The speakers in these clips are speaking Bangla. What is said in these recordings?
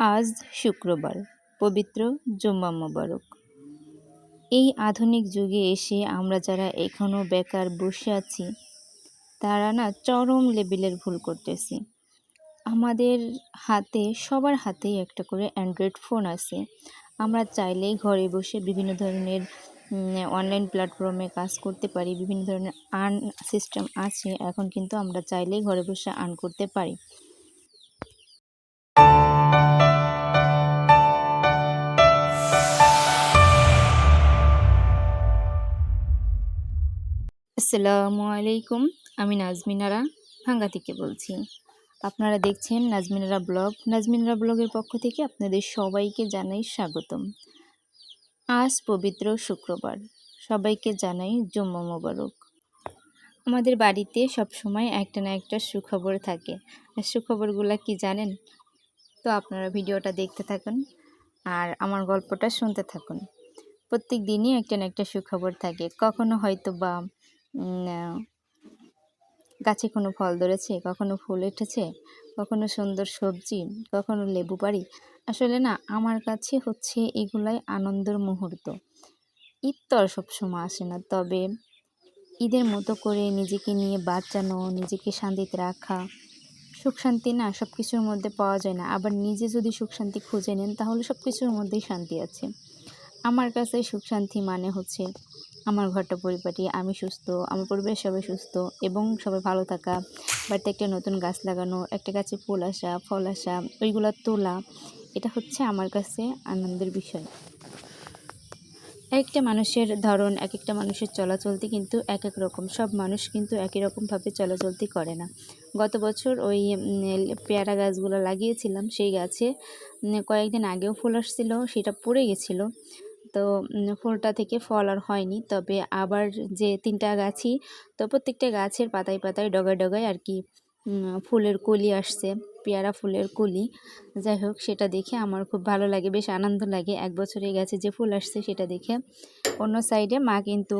আজ শুক্রবার, পবিত্র জুম্মা মোবারক। এই আধুনিক যুগে এসে আমরা যারা এখনও বেকার বসে আছি, তারা না চরম লেভেলের ভুল করতেছি। আমাদের সবার হাতেই একটা করে অ্যান্ড্রয়েড ফোন আছে। আমরা চাইলেই ঘরে বসে বিভিন্ন ধরনের অনলাইন প্ল্যাটফর্মে কাজ করতে পারি। বিভিন্ন ধরনের আর্ন সিস্টেম আছে। এখন কিন্তু আমরা চাইলেই ঘরে বসে আর্ন করতে পারি। আসসালামু আলাইকুম। আমি নাজমিনারা ভাঙ্গা থেকে বলছি। আপনারা দেখছেন নাজমিনারা ব্লগ। নাজমিনারা ব্লগের পক্ষ থেকে আপনাদের সবাইকে জানাই স্বাগতম। আজ পবিত্র শুক্রবার, সবাইকে জানাই জুম্মা মোবারক। আমাদের বাড়িতে সবসময় একটা না একটা সুখবর থাকে। আর সুখবরগুলো কি জানেন? তো আপনারা ভিডিওটা দেখতে থাকুন আর আমার গল্পটা শুনতে থাকুন। প্রত্যেক দিনই একটা না একটা সুখবর থাকে। কখনো হয়তো বা গাছে কোনো ফল ধরেছে, কখনো ফুল উঠেছে, কখনো সুন্দর সবজি, কখনো লেবু পাড়ি। আসলে না, আমার কাছে হচ্ছে এগুলাই আনন্দের মুহূর্ত। ঈদ তো আর সবসময় আসে না, তবে ঈদের মতো করে নিজেকে নিয়ে বাঁচানো, নিজেকে শান্তিতে রাখা, সুখ শান্তি না সব কিছুর মধ্যে পাওয়া যায় না। আবার নিজে যদি সুখ শান্তি খুঁজে নেন, তাহলে সব কিছুর মধ্যেই শান্তি আছে। আমার কাছে সুখ শান্তি মানে হচ্ছে আমার ঘরটা পরিপাটি, আমি সুস্থ, আমার পরিবারের সবাই সুস্থ এবং সবাই ভালো থাকা, বাড়িতে একটা নতুন গাছ লাগানো, একটা গাছে ফুল আসা, ফল আসা, ওইগুলো তোলা। এটা হচ্ছে আমার কাছে আনন্দের বিষয়। একটা মানুষের ধরন, এক একটা মানুষের চলাচলতি কিন্তু এক এক রকম। সব মানুষ কিন্তু একই রকমভাবে চলাচলতি করে না। গত বছর ওই পেয়ারা গাছগুলো লাগিয়েছিলাম, সেই গাছে কয়েকদিন আগেও ফুল আসছিল, সেটা পড়ে গেছিলো। তো ফুলটা থেকে ফল আর হয়নি। তবে আবার যে ৩টা গাছই, তো প্রত্যেকটা গাছের পাতায় পাতায় ডগায় ডগায় আর কি ফুলের কলি আসছে, পেয়ারা ফুলের কলি। যাই হোক, সেটা দেখে আমার খুব ভালো লাগে, বেশ আনন্দ লাগে। ১ বছরে গাছে যে ফুল আসছে সেটা দেখে। অন্য সাইডে মা কিন্তু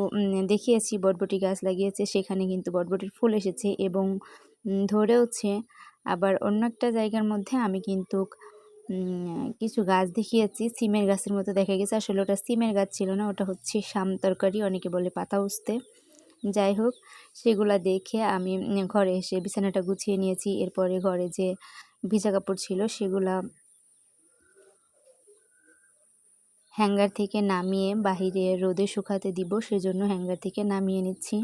দেখিয়েছি বটবটি গাছ লাগিয়েছে, সেখানে কিন্তু বটবটির ফুল এসেছে এবং ধরেওছে। আবার অন্য একটা জায়গার মধ্যে আমি কিন্তু কিছু গাছ দেখিয়েছি, সিমের গাছের মতো দেখা গেছে। আসলে ওটা সিমের গাছ ছিল না, ওটা হচ্ছে শাম তরকারি, অনেকে বলে পাতা উস্তে। যাই হোক, সেগুলা দেখে আমি ঘরে এসে বিছানাটা গুছিয়ে নিয়েছি। এরপরে ঘরে যে ভিজা কাপড় ছিল সেগুলা হ্যাঙ্গার থেকে নামিয়ে বাহিরে রোদে শুকাতে দিব, সেজন্য হ্যাঙ্গার থেকে নামিয়ে নিচ্ছি।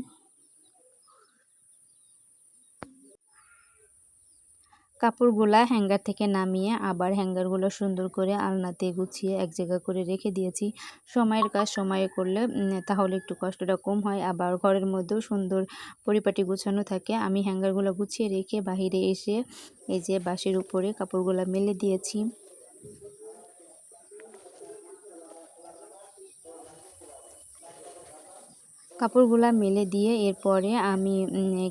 কাপড়গুলা হ্যাঙ্গার থেকে নামিয়ে আবার হ্যাঙ্গারগুলো সুন্দর করে আলনাতে গুছিয়ে এক জায়গা করে রেখে দিয়েছি। সময়ের কাজ সময়ে করলে তাহলে একটু কষ্টটা কম হয়, আবার ঘরের মধ্যেও সুন্দর পরিপাটি গুছানো থাকে। আমি হ্যাঙ্গারগুলো গুছিয়ে রেখে বাহিরে এসে এই যে বাঁশের উপরে কাপড়গুলো মেলে দিয়েছি। কাপড়গুলা মেলে দিয়ে এরপরে আমি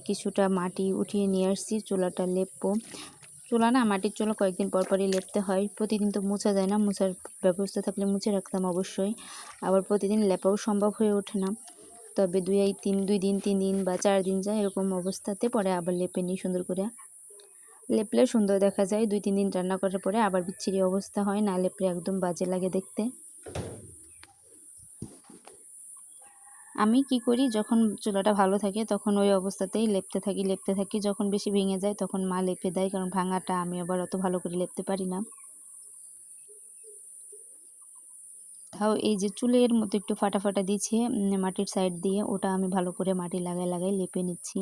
কিছুটা মাটি উঠিয়ে নিয়ে আসছি, চুলাটা লেপবো। চুলা না, মাটির চুলা কয়েকদিন পর পরই লেপতে হয়। প্রতিদিন তো মোছা যায় না, মোছার ব্যবস্থা থাকলে মুছে রাখতাম অবশ্যই। আবার প্রতিদিন লেপাও সম্ভব হয়ে ওঠে না। তবে 2 দিন 3 দিন বা 4 দিন যায়, এরকম অবস্থাতে পরে আবার লেপে নিই সুন্দর করে। লেপলে সুন্দর দেখা যায়। 2-3 দিন রান্না করার পরে আবার বিচ্ছিরি অবস্থা হয়, না লেপলে একদম বাজে লাগে দেখতে। আমি কি করি, যখন চুলাটা ভালো থাকে তখন ওই অবস্থাতেই লেপতে থাকি। যখন বেশি ভেঙে যায় তখন মা লেপে দেয়, কারণ ভাঙাটা আমি আবার অত ভালো করে লেপতে পারি না। তাও এই যে চুলের মতো একটু ফাটা ফাটা দিচ্ছে মাটির সাইড দিয়ে, ওটা আমি ভালো করে মাটি লাগাই লেপে নিচ্ছি।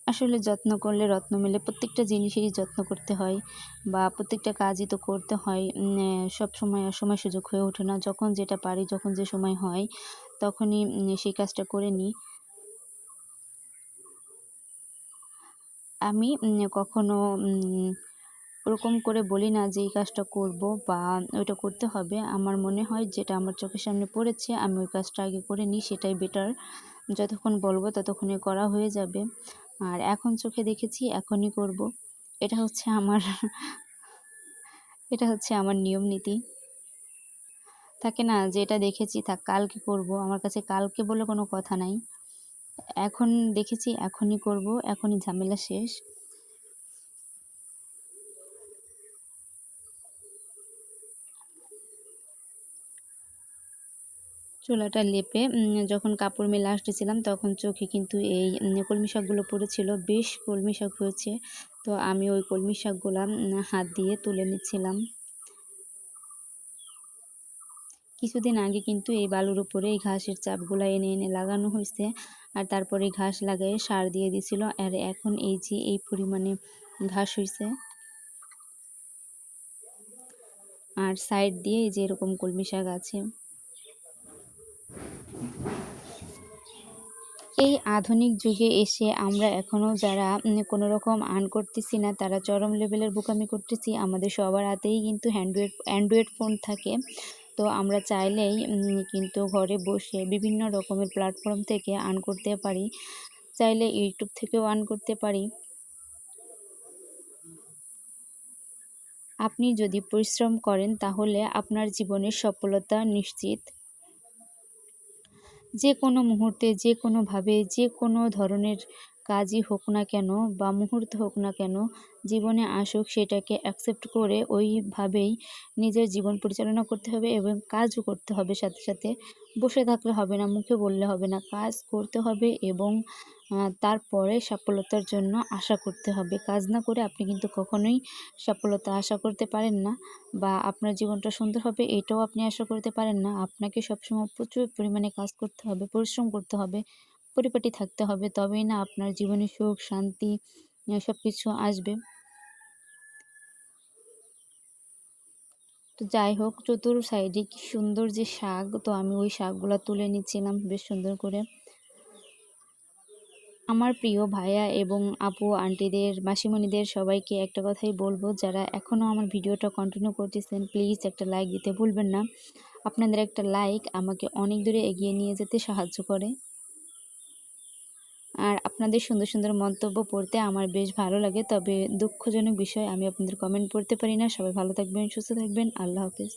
আসলে যত্ন করলে রত্ন মেলে। প্রত্যেকটা জিনিসেরই যত্ন করতে হয় বা প্রত্যেকটা কাজই তো করতে হয়। সব সময় অসময় সুযোগ হয়ে ওঠে না। যখন যেটা পারি, যখন যে সময় হয় তখনই সেই কাজটা করে নিই। আমি কখনো ওরকম করে বলি না যে এই কাজটা করব বা ওইটা করতে হবে। আমার মনে হয় যেটা আমার চোখের সামনে পড়েছে আমি ওই কাজটা আগে করে নিই, সেটাই বেটার। যতক্ষণ বলবো ততক্ষণে করা হয়ে যাবে। আর এখন চোখে দেখেছি এখনই করব। এটা হচ্ছে আমার এটা হচ্ছে আমার নিয়ম নীতি। থাকে না যে এটা দেখেছি থাক কালকে করব, আমার কাছে কালকে বলে কোনো কথা নাই। এখন দেখেছি এখনই করব, এখনই ঝামেলা শেষ। চুলাটা লেপে যখন কাপড় মেলে আসতেছিলাম তখন চোখে কিন্তু এই কলমি শাকগুলো পড়েছিল। বেশ কলমি শাক হয়েছে। তো আমি ওই কলমি শাকগুলা হাত দিয়ে তুলে নিচ্ছিলাম। কিছুদিন আগে কিন্তু এই বালুর উপরে এই ঘাসের চাপগুলা এনে এনে লাগানো হয়েছে। আর তারপরে ঘাস লাগায়ে সার দিয়ে দিছিল। আর এখন এই যে এই পরিমাণে ঘাস হইছে। আর সাইড দিয়ে এই যে এরকম কলমি শাক আছে। এই আধুনিক যুগে এসে আমরা এখনও যারা কোনো রকম আর্ন করতেছি না, তারা চরম লেভেলের বোকামি করতেছি। আমাদের সবার হাতেই কিন্তু অ্যান্ড্রয়েড ফোন থাকে। তো আমরা চাইলেই কিন্তু ঘরে বসে বিভিন্ন রকমের প্ল্যাটফর্ম থেকে আর্ন করতে পারি। চাইলে ইউটিউব থেকেও আর্ন করতে পারি। আপনি যদি পরিশ্রম করেন তাহলে আপনার জীবনের সফলতা নিশ্চিত। যে কোনো মুহূর্তে যে কোনোভাবে যে কোনো ধরনের কাজই হোক না কেন বা মুহূর্ত হোক না কেন, জীবনে আসুক সেটাকে অ্যাকসেপ্ট করে ওইভাবেই নিজের জীবন পরিচালনা করতে হবে এবং কাজও করতে হবে সাথে সাথে। বসে থাকলে হবে না, মুখে বললে হবে না, কাজ করতে হবে এবং তারপরে সফলতার জন্য আশা করতে হবে। কাজ না করে আপনি কিন্তু কখনোই সফলতা আশা করতে পারেন না বা আপনার জীবনটা সুন্দর হবে এটাও আপনি আশা করতে পারেন না। আপনাকে সবসময় প্রচুর পরিমাণে কাজ করতে হবে, পরিশ্রম করতে হবে, পরিপাটি থাকতে হবে। তবেই না আপনার জীবনে সুখ, শান্তি সবকিছু আসবে। তো যাই হোক, চতুর সাইডে কি সুন্দর যে শাক, তো আমি ওই শাকগুলা তুলে নিচ্ছিলাম বেশ সুন্দর করে। আমার প্রিয় ভাইয়া এবং আপু, আন্টিদের, মাসিমণিদের সবাইকে একটা কথাই বলবো, যারা এখনও আমার ভিডিওটা কন্টিনিউ করতেছেন, প্লিজ একটা লাইক দিতে ভুলবেন না। আপনাদের একটা লাইক আমাকে অনেক দূরে এগিয়ে নিয়ে যেতে সাহায্য করে। আর আপনাদের সুন্দর সুন্দর মন্তব্য পড়তে আমার বেশ ভালো লাগে। তবে দুঃখজনক বিষয়, আমি আপনাদের কমেন্ট পড়তে পারি না। সবাই ভালো থাকবেন, সুস্থ থাকবেন। আল্লাহ হাফেজ।